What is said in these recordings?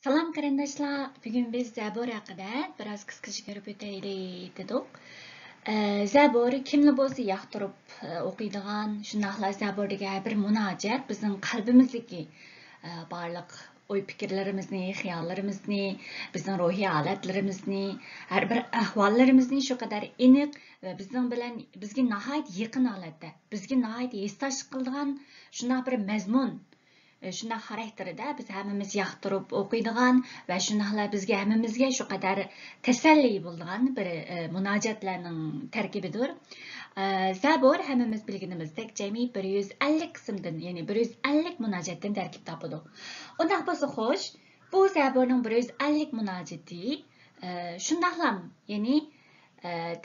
Salam qarindoshlar. Bugun biz Zabur haqida biroz qisqacha ko'rib o'taylik dedik. Zabur kimni bo'lsa yoqtirib o'qiydigan, shundaqla Zaburdagi bir munojat bizning qalbimizdagi barliq o'y fikrlarimizni, xiyollarimizni, bizning ruhiy holatlarimizni, har bir ahvollarimizni shu qadar aniq va bizga nihoyat yaqin holatda, bizga nihoyat esdosh qiladigan shunday bir mazmun shunday xarakterida biz hammamiz yoqtirib o'qiydigan va shundaqla bizga hammamizga shu qadar tasalli bo'ladigan bir munojatlarning tarkibidir. Zabur hammamiz bilganimizdek jami 150 qismdan, ya'ni 150 munojatdan tarkib topadi. Undaq bo'lsa xo'sh, bu Zaburning 150 munojati shundaqla, ya'ni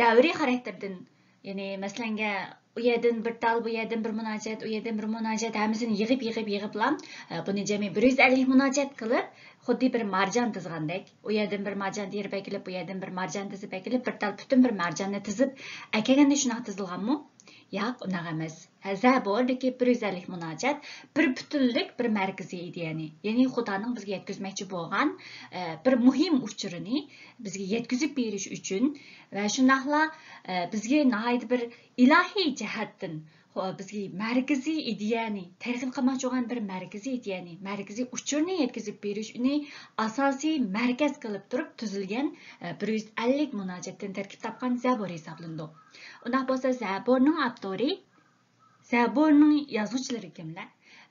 davriy xarakterdan, ya'ni masalanga u yerdan bir tal, bu yerdan bir munojat, u yerdan bir munojat hammasini yig'ib buni jami 150 munojat qilib, xuddi bir marjon tizgandek, u yerdan bir marjon terib akilib, bu yerdan bir marjon tizib akilib, bir tal butun bir marjonni tizib akaganda shunaqa tizilganmi? Yo'q, unaqa emas. Zaburdagi 150 munojat bir butunlik bir markaziy ideyani, ya'ni Xudoning bizga yetkazmoqchi bo'lgan bir muhim uchurini bizga yetkazib berish uchun va shundaqla bizga nihoyat bir ilohiy jihatdan bizga markaziy ideyani, targ'ib qilmoqchi bo'lgan bir markaziy ideyani, markaziy uchurni yetkazib berish uni asosiy markaz qilib turib tuzilgan 150 munojatdan tarkib topgan Zabur hisoblanadi. Undaq bo'lsa, Zaburning avtori, Zaburning yozuvchilari kimlar?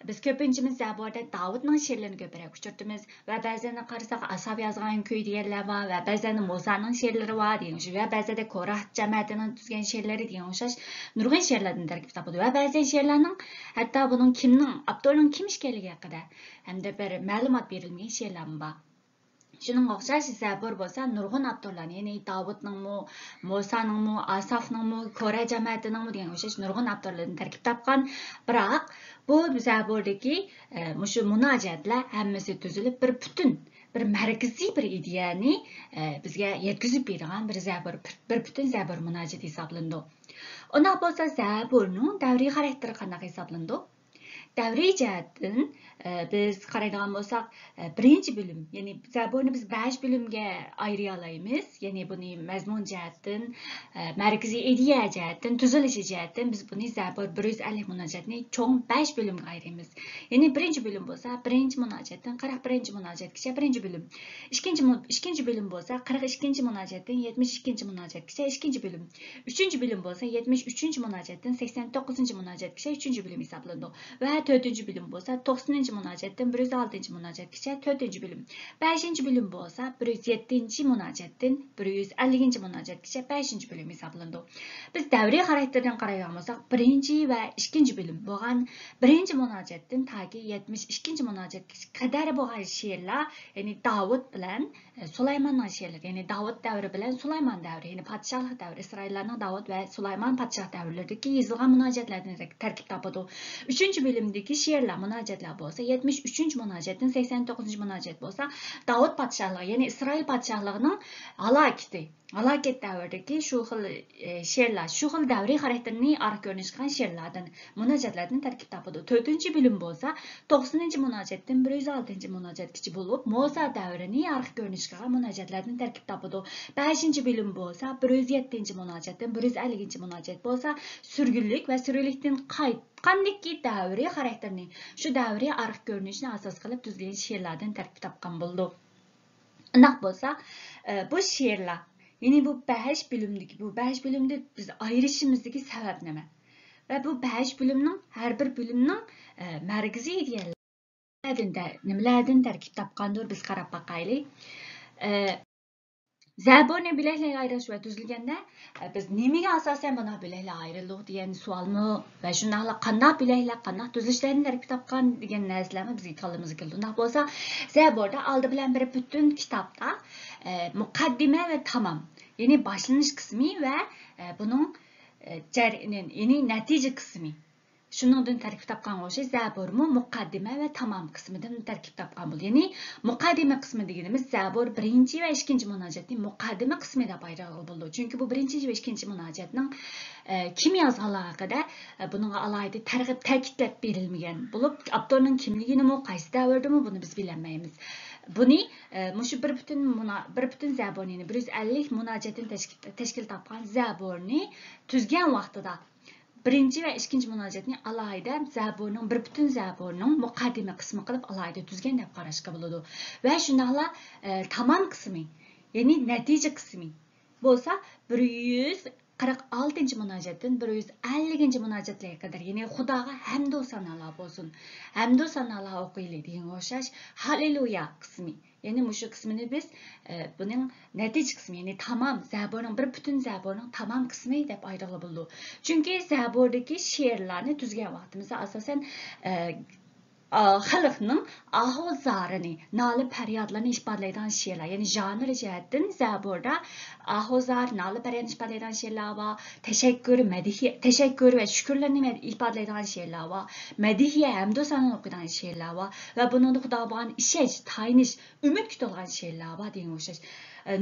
Biz ko'pinchimiz Zaburda Davudning she'rlarini ko'proq uchirtimiz va ba'zan qarasak Asab yozgan kuy deganlar bor va ba'zan Musaning she'rlari bor degan va ba'zan Korah jamoatining tuzgan she'rlari degan o'xshash nurg'un she'rlardan tarkib topadi va ba'zan she'rlarning hatto buning avtorning kim ekanligi haqida hamda bir ma'lumot berilmagan she'rlar bor. Şunun o'xshash Zabur bo'lsa nurg'un avtorlarni, ya'ni Davudningmi, Musaningmi, Asafningmi, Korah jamoatiningmi degan o'xshash nurg'un avtorlardan tarkib topgan. Biroq bu Zaburdagi mushu munojatlar hammasi tuzilib bir butun, bir markaziy bir ideyani bizga yetkazib bergan bir butun Zabur munojat hisoblanadi. Undaq bo'lsa, Zaburning davriy xarakteri qanday hisoblanadi? Davriy jihatdan biz qaraydigan bo'lsak, birinchi bo'lim, ya'ni Zaburni biz 5 bo'limga ayira olamiz. Ya'ni buni mazmun jihatdan, markaziy ideya jihatdan, tuzilishi jihatdan biz buni Zabur 150 munojatni cho'ng 5 bo'limga ayiramiz. Ya'ni birinchi bo'lim bo'lsa, birinchi munojatdan 41 munojatgacha birinchi bo'lim. Ikkinchi bo'lim bo'lsa, 42 munojatdan 72 munojatgacha ikkinchi bo'lim. Uchinchi bo'lim bo'lsa, 73 munojatdan 89 munojatgacha uchinchi bo'lim hisoblanadi. Va 4-cü bölüm bo'lsa 90-cı munojatdan 106-cı munojatgacha 4-cü bölüm. 5-ci bölüm bo'lsa 107-ci munojatdan 150-ci munojatgacha 5-ci bölüm hisoblanadi. Biz davriy xarakterdan qaraydigan bo'lsak, 1-ci va 2-ci bölüm bo'lgan 1-ci munojatdan taki 72-ci munojatgacha qadar bo'lgan she'rlar, ya'ni Davud bilan Sulaymonning she'rlari, ya'ni Davud davri bilan Sulaymon davri, ya'ni podshohlik davri, Isroillarning Davud va Sulaymon podshoh davrlaridagi yozilgan munojatlardan tarkib topadi. 3-cü bölümdeki she'rlar, munojatlar bo'lsa, 73 munojatdan 89 munojat bo'lsa, Davud podshohligi, ya'ni Isroil podshohligining halokat davridagi shu xil she'rlar, shu xil davriy xarakterni aniq ko'rinish qilgan she'rlardan, munojatlardan tarkib topadi. 4-cü bölüm bo'lsa, 90-cı munojatdan 106-cı munojatgacha bo'lib, Musa davrini aniq ko'rinish qilgan munojatlardan tarkib topadi. 5-cü bölüm bo'lsa, 107-ci munojatdan 150-ci munojat bo'lsa, surgunlik va suriylikdan qandaki davriy xarakterni, shu davriy aniq ko'rinishni asos qilib tuzilgan she'rlardan tarkib topgan bo'ldi. Undaq bo'lsa, bu she'rlar, ya'ni bu 5 bölümde biz ayrışımızdaki sebep nima? Ve bu 5 bölümning har bir bölümning markaziy nimalardan tarkib topgandir biz qarab boqaylik. Zaburni bilaklarga ayirish va tuzilganda biz nimaga asosan buni bilaklar ayrildik degan savolmi va shundaqla qanday bilaklar, qanday tuzilishlarni tarkib topgan degan narsalarni bizga qalbimizga keldi. Undaq bo'lsa, Zaburda oldi bilan bir butun kitobda muqaddima va tamom, ya'ni boshlanish qismi va buning ya'ni natija qismi. Shuningdan tarkib topgan o'xshash zaburmi muqaddima va tamom qismidan tarkib topgan bo'ldi. Ya'ni muqaddima qismi deganimiz zabur birinchi va ikkinchi munojatning muqaddima qismi deb aytadigan bo'ldi. Chunki bu birinchi va ikkinchi munojatning kim yozganligi haqida buningga alohida targ'ib ta'kidlab berilmagan bo'lib, avtorning kimligini, qaysi davrdami buni biz bilmaymiz. Buni mushu bir butun zaburni 150 munojatdan tashkil topgan zaburni tuzgan vaqtida birinchi va ikkinchi munojatni alohida zaburning bir butun zaburning muqaddima qismi qilib alohida tuzgan deb qarashga bo'ladi. Va shundaqla tamom qismi, ya'ni natija qismi bo'lsa 146 munojatdan 150 munojatlarga qadar, ya'ni Xudoga hamd sanolar bo'lsin. Hamd sanolar o'qiylik degan o'xshash Haleluya qismi. Ya'ni mushu qismini biz buning natija qismi, ya'ni tamom zaburning bir butun zaburning tamom qismi deb aytadigan bo'ldi. Chunki zaburdagi she'rlarni tuzgan vaqtimizda asosan xalqning ahvozarini, noli faryodlarini ifodalaydigan she'rlar, ya'ni janr jihatdan zaburda ahvozar, noli faryodni ifodalaydigan she'rlar va tashakkur va shukrlarni ifodalaydigan she'rlar va madihiya hamd sanolar o'qidigan she'rlar va buningda Xudoga bo'lgan ishonch, tayinish, umid kutilgan she'rlar va degan o'xshash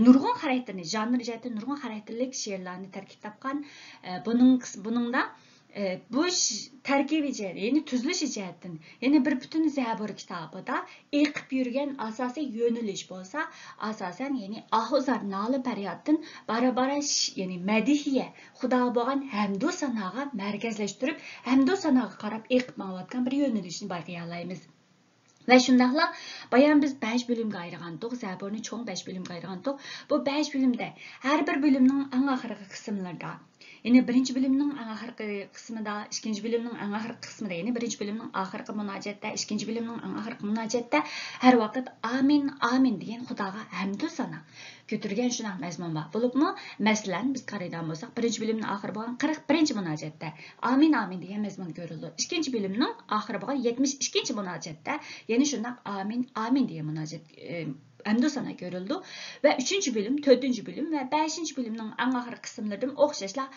nurg'un xarakterli, janr jihatdan nurg'un xarakterli she'rlarni tarkib topgan. Buningda bu tarkibi jihat, ya'ni tuzilishi jihatdan, ya'ni bir butun zabur kitobida eqib yurgan asosiy yo'nalish bo'lsa, asosan ya'ni ahvozar noli faryoddan barabara ya'ni madihiya, Xudoga bo'lgan hamd sanoga markazlashtirib, hamd sanoga qarab eqib borayotgan bir yo'nalishni bayqayolamiz. Ve şundaqla bayan biz 5 bölümge ayırğandık, zaburni çoğun 5 bölümge ayırğandık. Bu 5 bölümde her bir bölümün en ahırkı kısımlarda, yani birinci bölümün en ahırkı kısmında, ikinci bölümün en ahırkı kısmında, yani birinci bölümün ahırkı münacette, ikinci bölümün en ahırkı münacette her vakit amin amin diyen Xudoga hamd sana götürgen şunaq məzmun var. Bulup mu? Məsələn, biz qaraydan bolsaq, birinci bölümün ahırı bolğan 41-ci münacətdə amin amin deyə məzmun görüldü. İkinci bölümün ahırı bolğan 72-ci münacətdə, yəni şunaq amin amin deyə münacət hamd sana görüldü və 3-cü bölüm, 4-cü bölüm və 5-ci bölümün ən axır qismlərdən oxşaşla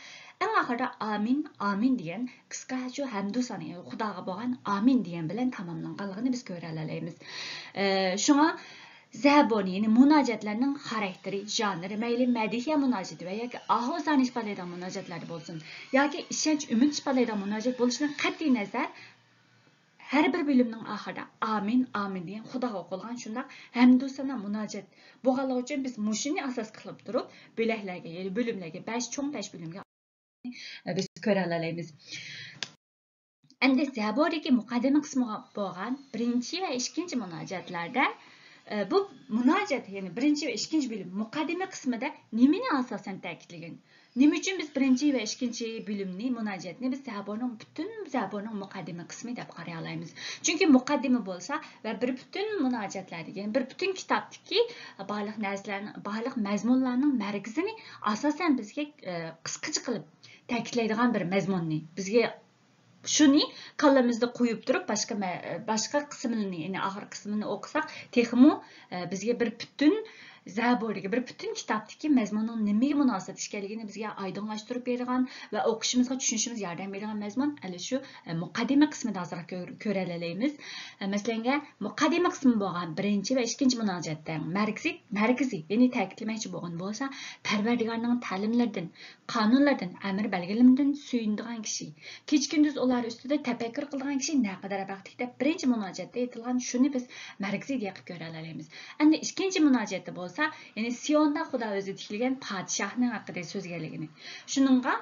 ən axırda amin amin deyən qısqa şu hamd sana, Xudoga bolğan amin deyən bilən tamamlanğanlığını biz görə alayımız. Şuna zaburni, yani munacatlarının xarakteri, janrı, meyli mədihiyyə munacatı və ya ki ahvozlarni ifadelaydigan munacatlar bolsun, yoki ishonch, umid ifadelaydigan munacat bo'lishidan qat'iy nazar her bir bölümün ahırda amin amin deyen Xudoga o'qilgan shundaq hamd sana munajat bo'lganligi uchun biz mushuni asos qilib turib bo'laklarga, ya'ni bölümlərə 5 cho'ng 5 bölümga biz ko'ra olamiz. Endi zaburdagi muqaddima qismiga bo'lgan birinchi va ikkinchi munojatlarda bu munojat, ya'ni birinchi va ikkinchi bölüm muqaddima qismida nimani asosan ta'kidlagan? Nima uchun biz birinchi va ikkinchi bölümni, munojatni biz zaburning muqaddima qismi deb qaray olamiz? Chunki muqaddima bo'lsa va bir butun munojatlar, ya'ni bir butun kitobdagi barliq narsalarning, barliq mazmunlarning markazini asosan bizga qisqacha qilib ta'kidlaydigan bir mazmunni bizga shuni qallamizda qo'yib turib boshqa qismini, ya'ni oxir qismini o'qisak, texmo bizga bir butun zaburdagi bir butun kitobdagi mazmunning nimaga munosabat ekanligini bizga oydinlashtirib bergan va o'qishimizga, tushunishimizga yordam bergan mazmun ana shu muqaddima qismida hozir ko'ra olamiz. Masalan, muqaddima qismi bo'lgan birinchi va ikkinchi munojatda markaziy, ya'ni ta'kidlamoqchi bo'lgan bo'lsa, Parvardigorning ta'limlaridan, qonunlardan, amr belgilamlardan suyunadigan kishi, kecha-kunduz ular ustida tafakkur qilgan kishi naqadar baxtli deb birinchi munojatda aytilgan shuni biz markaziy deb ko'ra olamiz. Endi ikkinchi munojatda bo'lsa, ya'ni Siyonda Xudo o'zi tikilgan podshohning haqida so'zganligini. Shuningga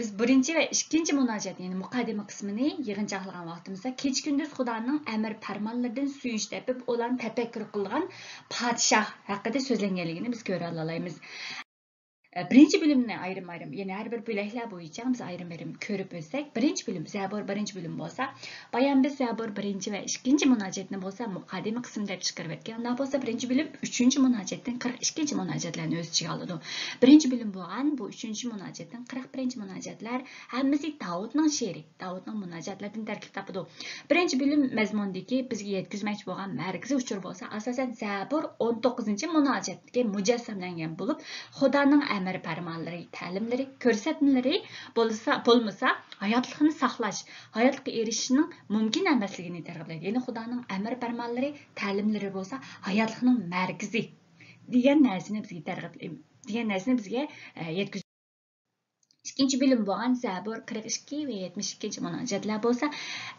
biz birinchi va ikkinchi munojat, ya'ni muqaddima qismini yig'inchoqlagan vaqtimizda kecha-kunduz Xudoning amr farmonlaridan suyunch tepib, ularni tafakkur qilgan podshoh haqida so'zlanganligini biz ko'ra olamiz. Birinci bölümünü ayrım, yani her bir böləklər boyunca biz ayrım körüp ötsək, birinci bölüm, zabur birinci bölüm bolsa, bayan biz zabur birinci ve ikinci münacatını bolsa, muqaddima qismida chiqarib etgan. Ondan bolsa birinci bölüm, üçüncü münacatdan 42 münacatlarni o'z ichiga oladi. Birinci bölüm bo'lgan bu üçüncü münacatdan 41 münacatlar hammasi Davudning she'ri, Davudning munojatlaridan tarkib topadi. Birinci bölüm mazmundagi bizga yetkazmoqchi bo'lgan markaziy uchur bo'lsa, asosan zabur 19 münojatga mujassamlangan bo'lib, Xudoning әмір парманлары, тәлімлері, көрсәтмелері болмаса, hayatlıqını saqlash, hayatlıqqa erishishning mumkin emasligini targ'iblaydi. Ya'ni Xudoning amr farmonlari, ta'limlari bo'lsa, hayotlikning markazi degan narsani bizga targ'iblaydi. Degan narsani bizga yetkazadi. İkinci bölüm bo'lgan Zabur 42 ve 72 munojatlar bo'lsa,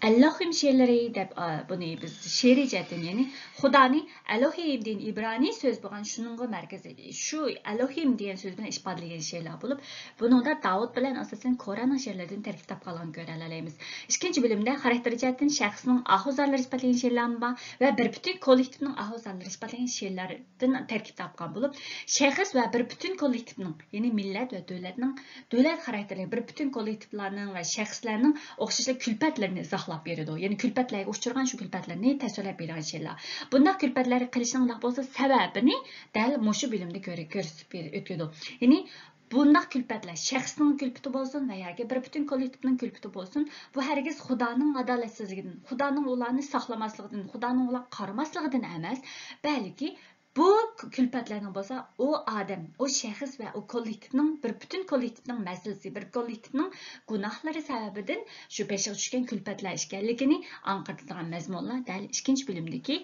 Allohim she'rlari deb buni biz she'riy jihatdan, ya'ni Xudoning Allohim degan ibroniy so'z bo'lgan shuningga markazi, shu Allohim degan so'z bilan ifodalagan she'rlar bo'lib, buningda Davud bilan asosan Qur'onning she'rlaridan tarkib topganligini ko'ra olamiz. İkinci bölümdə xarakter jihatdan shaxsning ahvozlari isbotlagan she'rlar bor va bir butun kollektivning ahvozlari isbotlagan she'rlardan tarkib topgan bo'lib, shaxs va bir butun kollektivning, ya'ni millat va davlatning xarakterli bir bütün kollektivlarning va shaxslarning o'xshashli kulpatlarini izohlab beradi. Ya'ni kulpatlarga uchragan shu kulpatlarni tasvirlab bergan she'rlar. Bunday kulpatlar qilishning bo'lsa sababini dal mushu bilimda ko'rsatib o'tadi. Ya'ni bunday kulpatlar shaxsning kulpati bo'lsin va yoki bir bütün kollektivning kulpati bo'lsin, bu hargiz Xudoning adolatsizligidan, Xudoning ularni saqlamasligidan, Xudoning ularga qaramasligidan emas, balki bu külpatlarning bo'lsa, o adam, o shaxs va o kollektivning, bir bütün kollektivning masalasi, bir kollektivning gunohlari sababidan shu peshiga tushgan külpatlar ekanligini anqiradigan mazmunlar dal 2 bölümdeki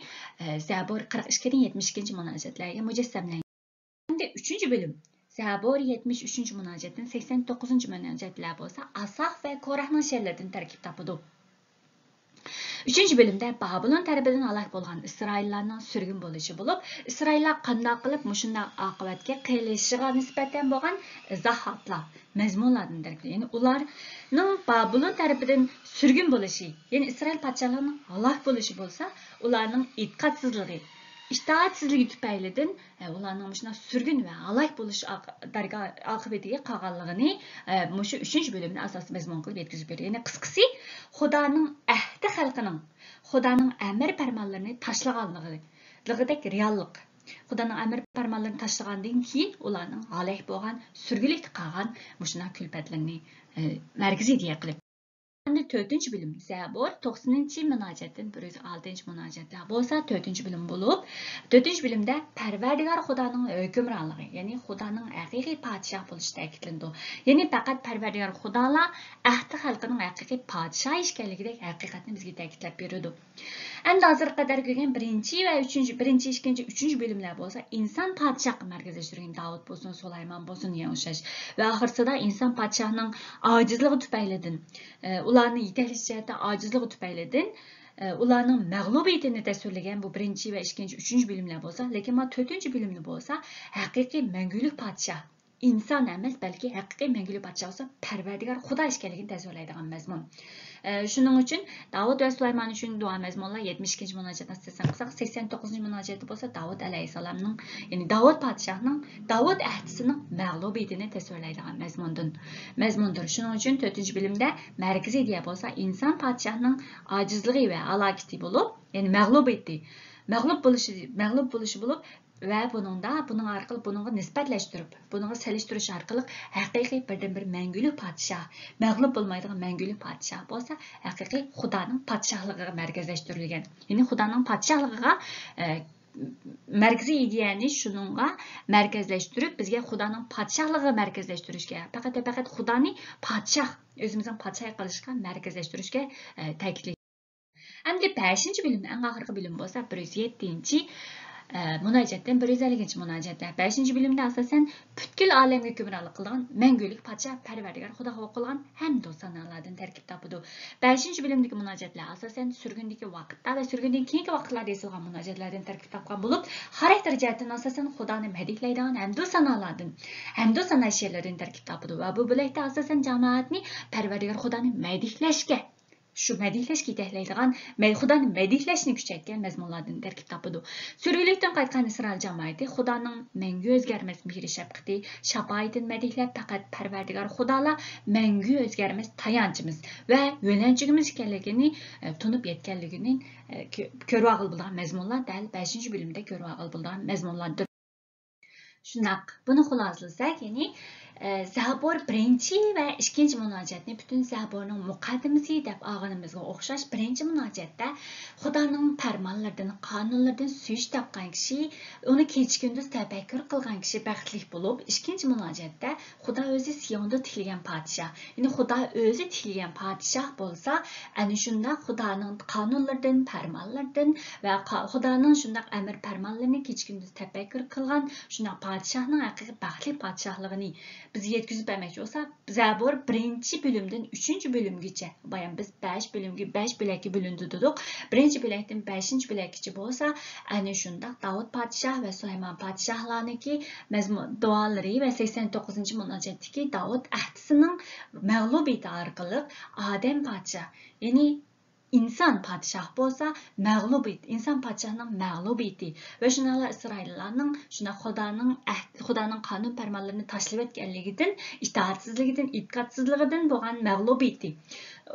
Zabur 42 dan 72 munojatlarga mujassamlangan. Endi 3 bölüm Zabur 73 munojatdan 89 munojatlar bo'lsa, Asaf va Korahning she'rlaridan tarkib topadi. 3 bölümdə Babylon tərəfindən halak bolğan İsraillərinin sürgün boluşı olub, İsraillər qandaq qılıb muşundaq aqibatga qilishig'a nisbatan bolğan izohatlar, mazmunlardan tarkib. Ya'ni ularning Babylon tərəfindən sürgün bolushi, ya'ni İsrail padşahlarının halak bolushi bo'lsa, ularning itqatsizligi, İtaatsizligi tüpaylidən ularning muşuna sürgün və halak boluş aqibatiga qolganligini mushu 3 bölümni asosiy mazmun qilib yetkazib berdi. Ya'ni qisqasi Xudoning ahdi xalqining, Xudoning amr farmonlarini tashlaganligidek reallik. Xudoning amr farmonlarini tashlagandan keyin ularning halak bo'lgan, sürgülikdə qolgan mushuna kulpatlarni markaziy deya qilib. Endi 4 bölüm Zabur 90 munojatdan 106 munojatlar bo'lsa, 4 bölüm bo'lib, 4 bölümdə Parvardigor Xudoning hukmronligi, ya'ni Xudoning haqiqiy podshoh bo'lishi ta'kidlandi. Ya'ni faqat Parvardigor Xudola ahdi xalqining haqiqiy podshoh ekanligidek haqiqatni bizga ta'kidlab beradi. Endi hozir qadar ko'rgan 1 va 2 bölümlər bo'lsa, inson podshohga markazlashtirgan Davud bo'lsin, Sulaymon bo'lsin degan o'xshash. Va oxirsida inson podshohning ojizligi tufaylidan ularni yetaklash jihatda ojizligi tufaylidan ularning mag'lubiyatini tasvirlagan bu 1 va 2, 3 bölümlər bo'lsa, lekin ma 4 bölümni bo'lsa, haqiqiy mangulik podshoh inson emas, balki haqiqiy mangulik podshoh bo'lsa, Parvardigor Xudo ekanligini tasvirlaydigan mazmun. Shuning uchun Davud va Sulaymon uchun duo mazmunlar 72 munojatni istesam qilsak, 89 munojati bo'lsa Davud alayhissalomning, ya'ni Davud podshohning Davud ahdisining mag'lubiyatini tasvirlaydigan mazmundir. Shuning uchun 4 bölümdə markaziy deya bo'lsa, inson podshohning ojizligi va halokati bo'lib, ya'ni mag'lub bo'lishi bo'lib ve buning orqali buningga nisbatlashtirib, buningga selishtirish orqali haqiqiy birdan-bir mangulik podshoh, mag'lub bo'lmaydigan mangulik podshoh bo'lsa, haqiqiy Xudoning podshohligiga markazlashtirilgan. Ya'ni Xudoning podshohligiga markaziy ideyani shuningga markazlashtirib, bizga Xudoning podshohligiga markazlashtirishga, faqat Xudoni podshoh, o'zimizning podshoh qilishga markazlashtirishga ta'kidlaydi. Endi 5 bölümdə eng oxirgi bölüm bo'lsa, 107 munojatdan 150 munojatlar. 5 bölümdə asosan butkul olamga hukmronlik qilgan mangulik podshoh Parvardigor Xudoga o'qilgan hamdu sanolardan tarkib topadi. 5 bölümdagi munojatlar asosan surgundagi vaqtda va surgundan keyingi vaqtlarda yozilgan munojatlardan tarkib topgan bo'lib, xarakter jihatdan asosan Xudoni madihlaydigan hamdu sanolardan, hamdu sano she'rlaridan tarkib topadi va bu bo'lakda asosan jamoatni Parvardigor Xudoni madihlashga, shu madihlashga yetaklaydigan, Xudoni madihlashni kuchaytgan mazmunlardan tarkib topadi. Sürgünlükdən qaytgan İsrail jamoati Xudoning mangu o'zgarmas mehri shafqati, shafoatini madihlab, faqat Parvardigor Xudola mangu o'zgarmas tayanchimiz va yo'lanchimiz ekanligini tunib yetganligini ko'rib olgan mazmunlar dal 5 bölümdə ko'rib olgan mazmunlardir. Shunaq, buni xulosalasak, ya'ni Zabor birinchi va ikkinchi munojatni butun Zaborning muqaddimasi deb olganimizga o'xshash birinchi munojatda Xudoning farmonlaridan, qonunlaridan suyish topgan kishi, uni kecha kunduz tafakkur qilgan kishi baxtli bo'lib, ikkinchi munojatda Xudo o'zi Siyonda tikilgan podshoh. Ya'ni Xudo o'zi tikilgan podshoh bo'lsa, ana shunda Xudoning qonunlaridan, farmonlaridan va Xudoning shunday amr farmonlarini kecha kunduz tafakkur qilgan shunday podshohning haqiqiy baxtli podshohligini bizga yetkazib bermoqchi bo'lsa, Zabor birinchi bo'limdan 3-bo'limgacha, bayan biz 5 bo'limga 5 bo'lakka bo'lindi dedik. Birinchi bo'lakdan 5-bo'lakgacha bo'lsa, ana shunda Davud podshoh va Sulaymon podshohlarniki mazmun duolari va 89-munojatdagi Davud ahdisining mag'lubiyati orqali odam podshoh, ya'ni inson podshoh bo'lsa, mag'lubiyat, inson podshohning mag'lubiyati va shuningdek Isroillarning shuna Xudoning qonun farmonlarini tashlab o'tganligidan, itoatsizligidan, itqotsizligidan bo'lgan mag'lubiyati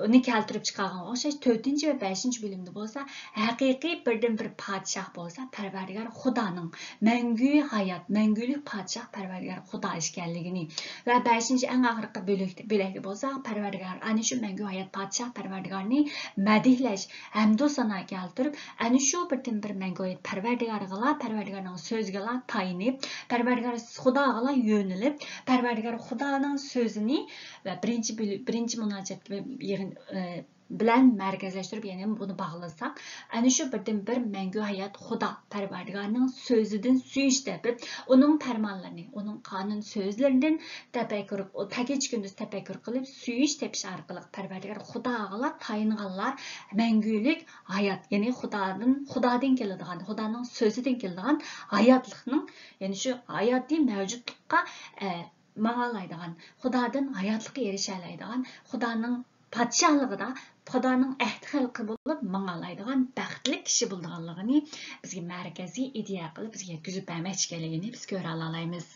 uni keltirib chiqargan o'xshash 4 va 5 bo'limda bo'lsa, haqiqiy birdan bir podshoh bo'lsa, Parvardigor Xudoning mangu hayot, mangulik podshoh Parvardigor Xudo ekanligini va 5 eng oxirgi bo'lakda bo'lsa, Parvardigor ana shu mangu hayot podshoh Parvardigorni madihlash, hamdu sano keltirib, ana shu birdan bir mangu hayot Parvardigorning so'ziga tayinib, Parvardigor Xudoga yo'nilib, Parvardigor Xudoning so'zini va birinchi munojat bilan markazlashtirib, ya'ni buni bog'lasak, ana shu birdan bir mangu hayot Xudo Parvardigorning so'zidan suyish deb, uning farmonlarini, uning qonun so'zlaridan tafakkur, kecha kunduz tafakkur qilib, suyish tepish orqali Parvardigor Xudoga tayinganlar mangulik hayot, ya'ni Xudodan keladigan, Xudoning so'zidan keladigan hayotlikning, ya'ni shu hayotiy mavjudlikqa mağalaydigan, Xudodan hayotlikka erisha oladigan, Xudoning podshohligida Xudoning ahd xalqi bo'lib mağalaydigan baxtli kishi bo'lganligini bizga markaziy ideya qilib bizga yetkazib bermoqchi ekanligini biz ko'ra olamiz.